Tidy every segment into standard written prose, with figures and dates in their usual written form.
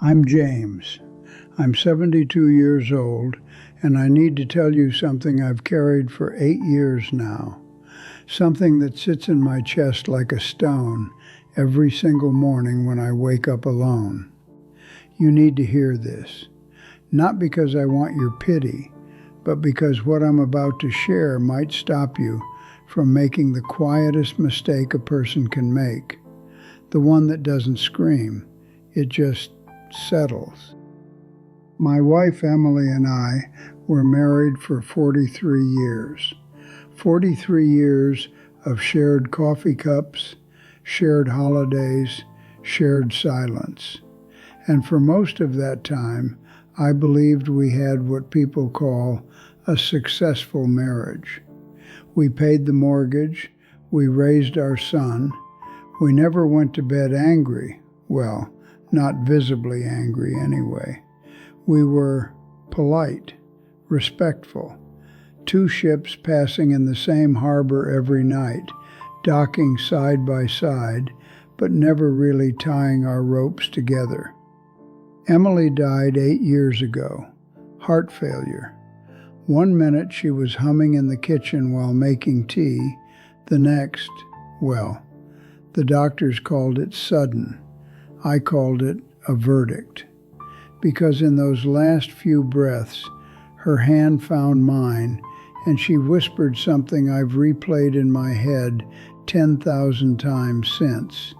I'm James. I'm 72 years old, and I need to tell you something I've carried for 8 years now. Something that sits in my chest like a stone every single morning when I wake up alone. You need to hear this. Not because I want your pity, but because what I'm about to share might stop you from making the quietest mistake a person can make. The one that doesn't scream, it just settles. My wife Emily and I were married for 43 years. 43 years of shared coffee cups, shared holidays, shared silence. And for most of that time, I believed we had what people call a successful marriage. We paid the mortgage, we raised our son, we never went to bed angry, well, not visibly angry anyway. We were polite, respectful, two ships passing in the same harbor every night, docking side by side, but never really tying our ropes together. Emily died 8 years ago, heart failure. 1 minute she was humming in the kitchen while making tea, the next, well, the doctors called it sudden. I called it a verdict. Because in those last few breaths, her hand found mine, and she whispered something I've replayed in my head 10,000 times since.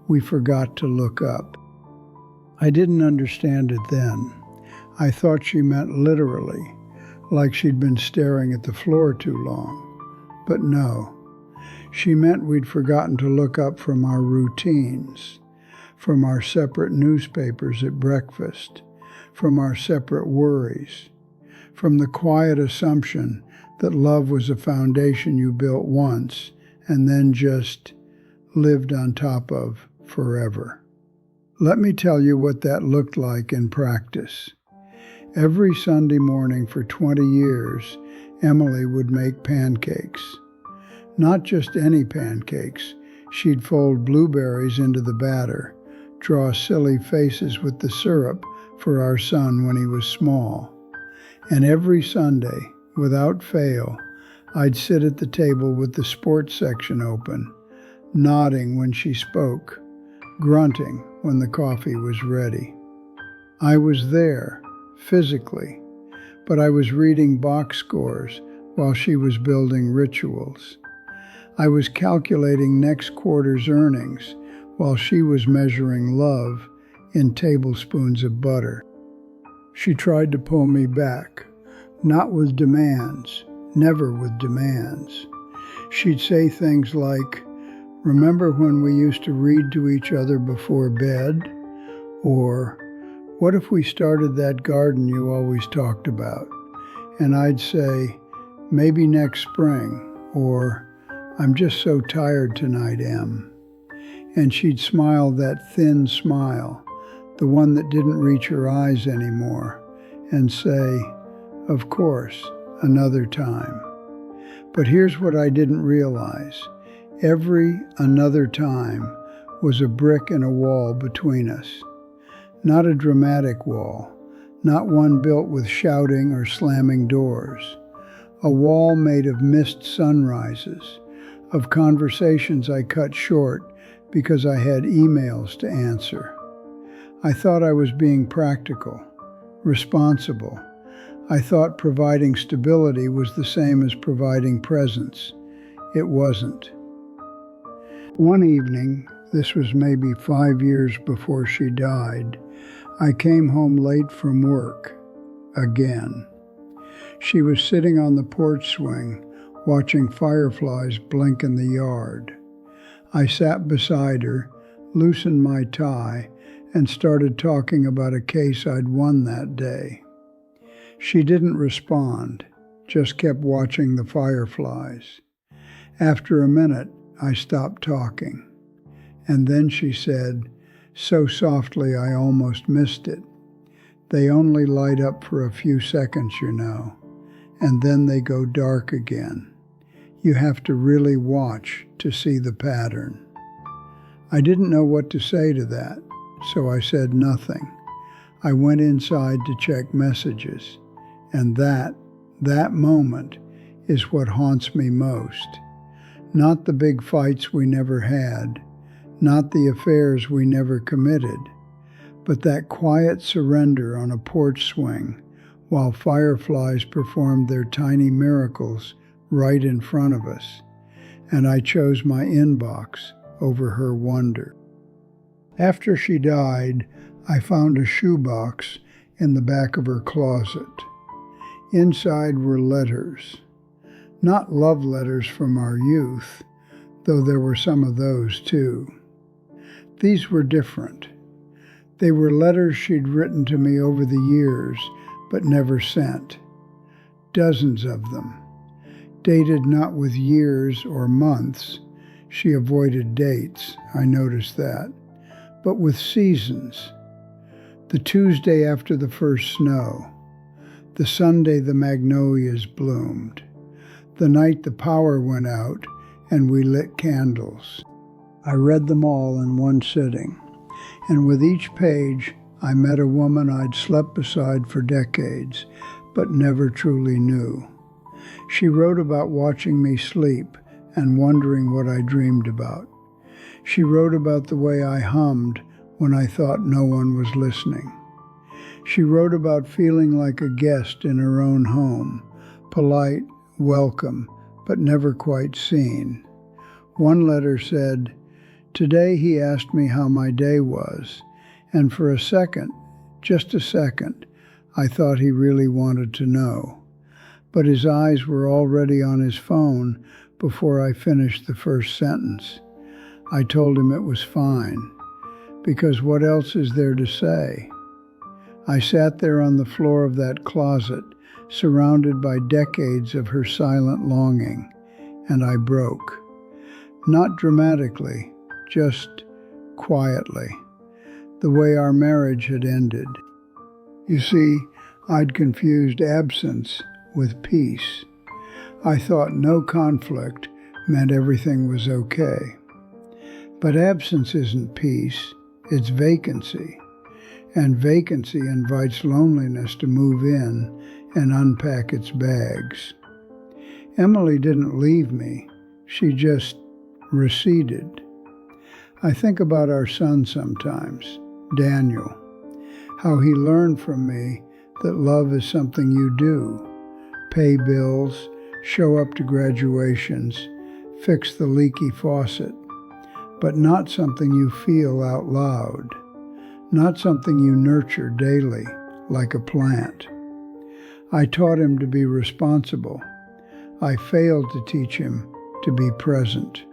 We forgot to look up. I didn't understand it then. I thought she meant literally, like she'd been staring at the floor too long. But no, she meant we'd forgotten to look up from our routines, from our separate newspapers at breakfast, from our separate worries, from the quiet assumption that love was a foundation you built once and then just lived on top of forever. Let me tell you what that looked like in practice. Every Sunday morning for 20 years, Emily would make pancakes. Not just any pancakes. She'd fold blueberries into the batter, draw silly faces with the syrup for our son when he was small. And every Sunday, without fail, I'd sit at the table with the sports section open, nodding when she spoke, grunting when the coffee was ready. I was there, physically, but I was reading box scores while she was building rituals. I was calculating next quarter's earnings while she was measuring love in tablespoons of butter. She tried to pull me back, not with demands, never with demands. She'd say things like, "Remember when we used to read to each other before bed?" Or, "What if we started that garden you always talked about?" And I'd say, "Maybe next spring," or, "I'm just so tired tonight, Em." And she'd smile that thin smile, the one that didn't reach her eyes anymore, and say, "Of course, another time." But here's what I didn't realize. Every another time was a brick in a wall between us. Not a dramatic wall, not one built with shouting or slamming doors. A wall made of missed sunrises, of conversations I cut short because I had emails to answer. I thought I was being practical, responsible. I thought providing stability was the same as providing presence. It wasn't. One evening, this was maybe 5 years before she died, I came home late from work, again. She was sitting on the porch swing, watching fireflies blink in the yard. I sat beside her, loosened my tie, and started talking about a case I'd won that day. She didn't respond, just kept watching the fireflies. After a minute, I stopped talking. And then she said, so softly I almost missed it, "They only light up for a few seconds, you know, and then they go dark again. You have to really watch to see the pattern." I didn't know what to say to that, so I said nothing, I went inside to check messages, and that moment is what haunts me most. Not the big fights we never had, not the affairs we never committed, but that quiet surrender on a porch swing while fireflies performed their tiny miracles right in front of us, and I chose my inbox over her wonder. After she died, I found a shoebox in the back of her closet. Inside were letters. Not love letters from our youth, though there were some of those too. These were different. They were letters she'd written to me over the years, but never sent. Dozens of them. Dated not with years or months. She avoided dates, I noticed that, but with seasons. The Tuesday after the first snow. The Sunday the magnolias bloomed. The night the power went out and we lit candles. I read them all in one sitting, and with each page I met a woman I'd slept beside for decades, but never truly knew. She wrote about watching me sleep and wondering what I dreamed about. She wrote about the way I hummed when I thought no one was listening. She wrote about feeling like a guest in her own home, polite, welcome, but never quite seen. One letter said, "Today he asked me how my day was, and for a second, just a second, I thought he really wanted to know. But his eyes were already on his phone before I finished the first sentence. I told him it was fine, because what else is there to say?" I sat there on the floor of that closet, surrounded by decades of her silent longing, and I broke. Not dramatically, just quietly, the way our marriage had ended. You see, I'd confused absence with peace. I thought no conflict meant everything was okay. But absence isn't peace, it's vacancy. And vacancy invites loneliness to move in and unpack its bags. Emily didn't leave me, she just receded. I think about our son sometimes, Daniel, how he learned from me that love is something you do. Pay bills, show up to graduations, fix the leaky faucet, but not something you feel out loud, not something you nurture daily like a plant. I taught him to be responsible. I failed to teach him to be present.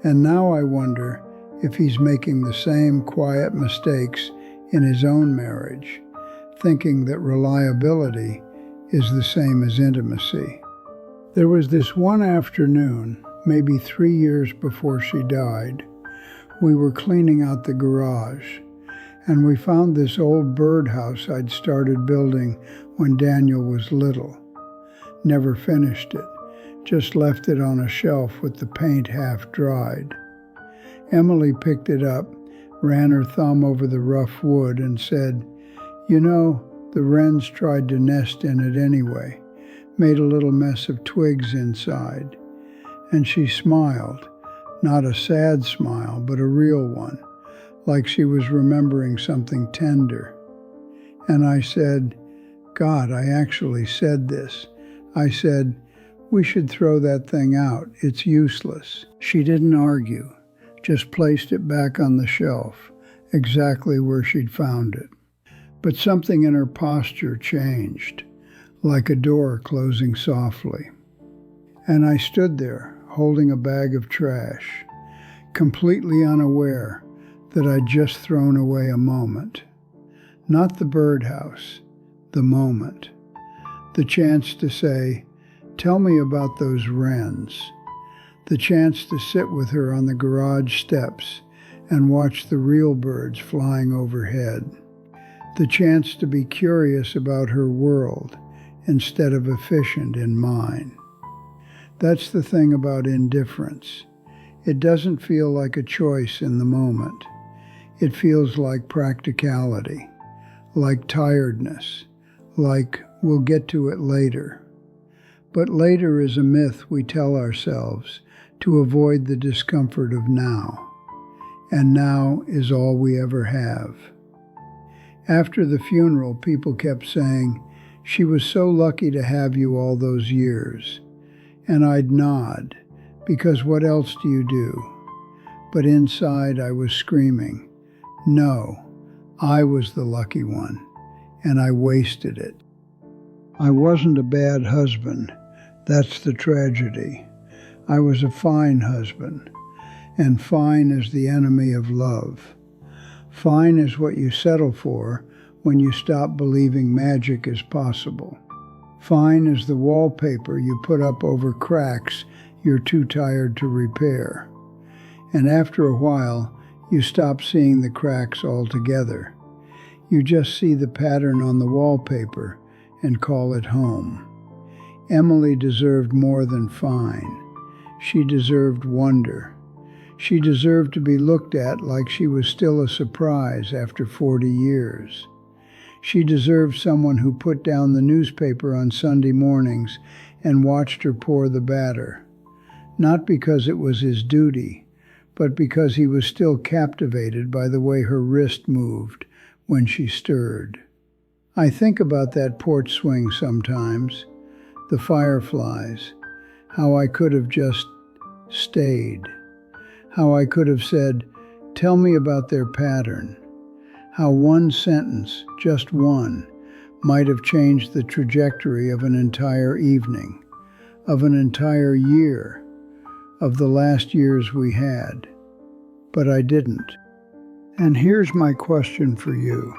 And now I wonder if he's making the same quiet mistakes in his own marriage, thinking that reliability is the same as intimacy. There was this one afternoon, maybe 3 years before she died. We were cleaning out the garage, and we found this old birdhouse I'd started building when Daniel was little. Never finished it, just left it on a shelf with the paint half dried. Emily picked it up, ran her thumb over the rough wood and said, "You know, the wrens tried to nest in it anyway, made a little mess of twigs inside." And she smiled, not a sad smile, but a real one, like she was remembering something tender. And I said, "God, I actually said this." I said, "We should throw that thing out. It's useless." She didn't argue, just placed it back on the shelf, exactly where she'd found it. But something in her posture changed, like a door closing softly. And I stood there, holding a bag of trash, completely unaware that I'd just thrown away a moment. Not the birdhouse, the moment. The chance to say, "Tell me about those wrens." The chance to sit with her on the garage steps and watch the real birds flying overhead. The chance to be curious about her world instead of efficient in mine. That's the thing about indifference. It doesn't feel like a choice in the moment. It feels like practicality, like tiredness, like we'll get to it later. But later is a myth we tell ourselves to avoid the discomfort of now. And now is all we ever have. After the funeral, people kept saying, "She was so lucky to have you all those years." And I'd nod, because what else do you do? But inside I was screaming, no, I was the lucky one, and I wasted it. I wasn't a bad husband. That's the tragedy. I was a fine husband, and fine is the enemy of love. Fine is what you settle for when you stop believing magic is possible. Fine is the wallpaper you put up over cracks you're too tired to repair. And after a while, you stop seeing the cracks altogether. You just see the pattern on the wallpaper and call it home. Emily deserved more than fine. She deserved wonder. She deserved to be looked at like she was still a surprise after 40 years. She deserved someone who put down the newspaper on Sunday mornings and watched her pour the batter. Not because it was his duty, but because he was still captivated by the way her wrist moved when she stirred. I think about that porch swing sometimes, the fireflies, how I could have just stayed, how I could have said, "Tell me about their pattern," how one sentence, just one, might have changed the trajectory of an entire evening, of an entire year, of the last years we had. But I didn't. And here's my question for you.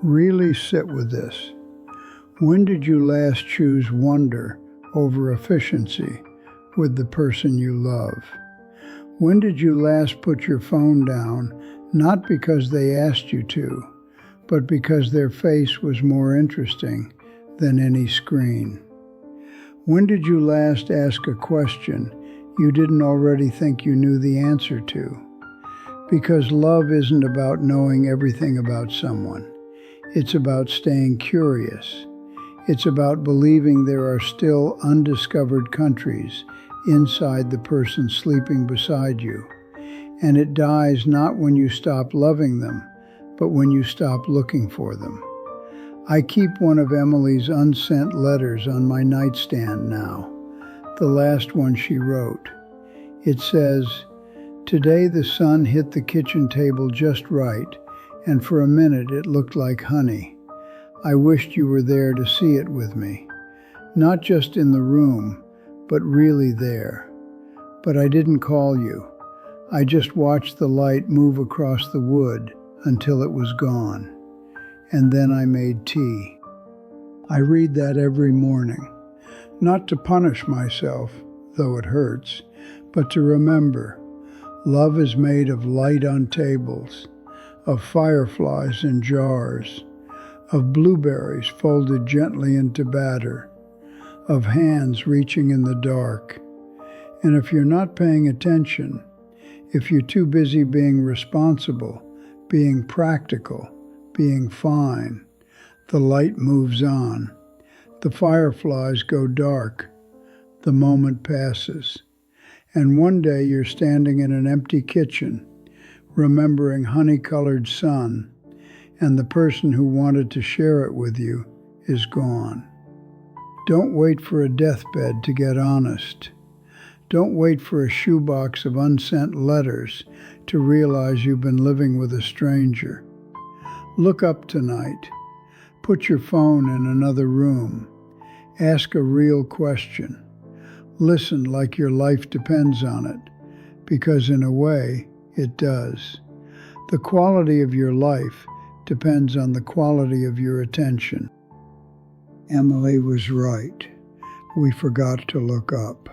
Really sit with this. When did you last choose wonder over efficiency with the person you love? When did you last put your phone down, not because they asked you to, but because their face was more interesting than any screen? When did you last ask a question you didn't already think you knew the answer to? Because love isn't about knowing everything about someone. It's about staying curious. It's about believing there are still undiscovered countries inside the person sleeping beside you. And it dies not when you stop loving them, but when you stop looking for them. I keep one of Emily's unsent letters on my nightstand now, the last one she wrote. It says, "Today the sun hit the kitchen table just right, and for a minute it looked like honey. I wished you were there to see it with me. Not just in the room, but really there. But I didn't call you. I just watched the light move across the wood until it was gone. And then I made tea." I read that every morning, not to punish myself, though it hurts, but to remember, love is made of light on tables, of fireflies in jars, of blueberries folded gently into batter, of hands reaching in the dark. And if you're not paying attention, if you're too busy being responsible, being practical, being fine, the light moves on. The fireflies go dark. The moment passes. And one day you're standing in an empty kitchen, remembering honey-colored sun, and the person who wanted to share it with you is gone. Don't wait for a deathbed to get honest. Don't wait for a shoebox of unsent letters to realize you've been living with a stranger. Look up tonight. Put your phone in another room. Ask a real question. Listen like your life depends on it, because in a way, it does. The quality of your life depends on the quality of your attention. Emily was right. We forgot to look up.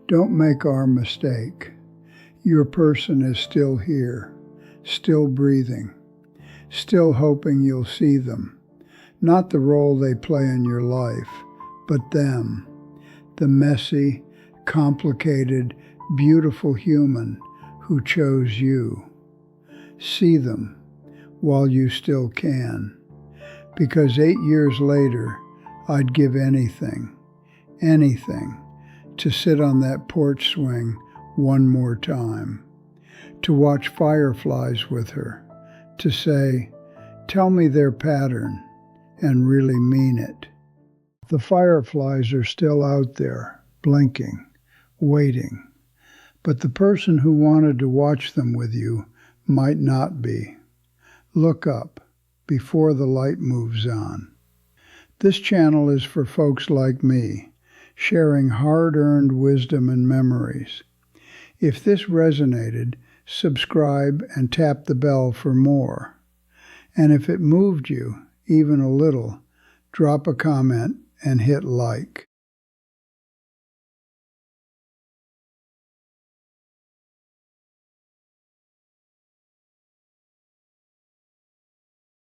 Don't make our mistake. Your person is still here, still breathing, still hoping you'll see them. Not the role they play in your life, but them, the messy, complicated, beautiful human who chose you. See them while you still can. because 8 years later, I'd give anything, to sit on that porch swing one more time, to watch fireflies with her, to say, "Tell me their pattern," and really mean it. The fireflies are still out there, blinking, waiting, but the person who wanted to watch them with you might not be. Look up before the light moves on. This channel is for folks like me, sharing hard-earned wisdom and memories. If this resonated, subscribe and tap the bell for more. And if it moved you, even a little, drop a comment and hit like.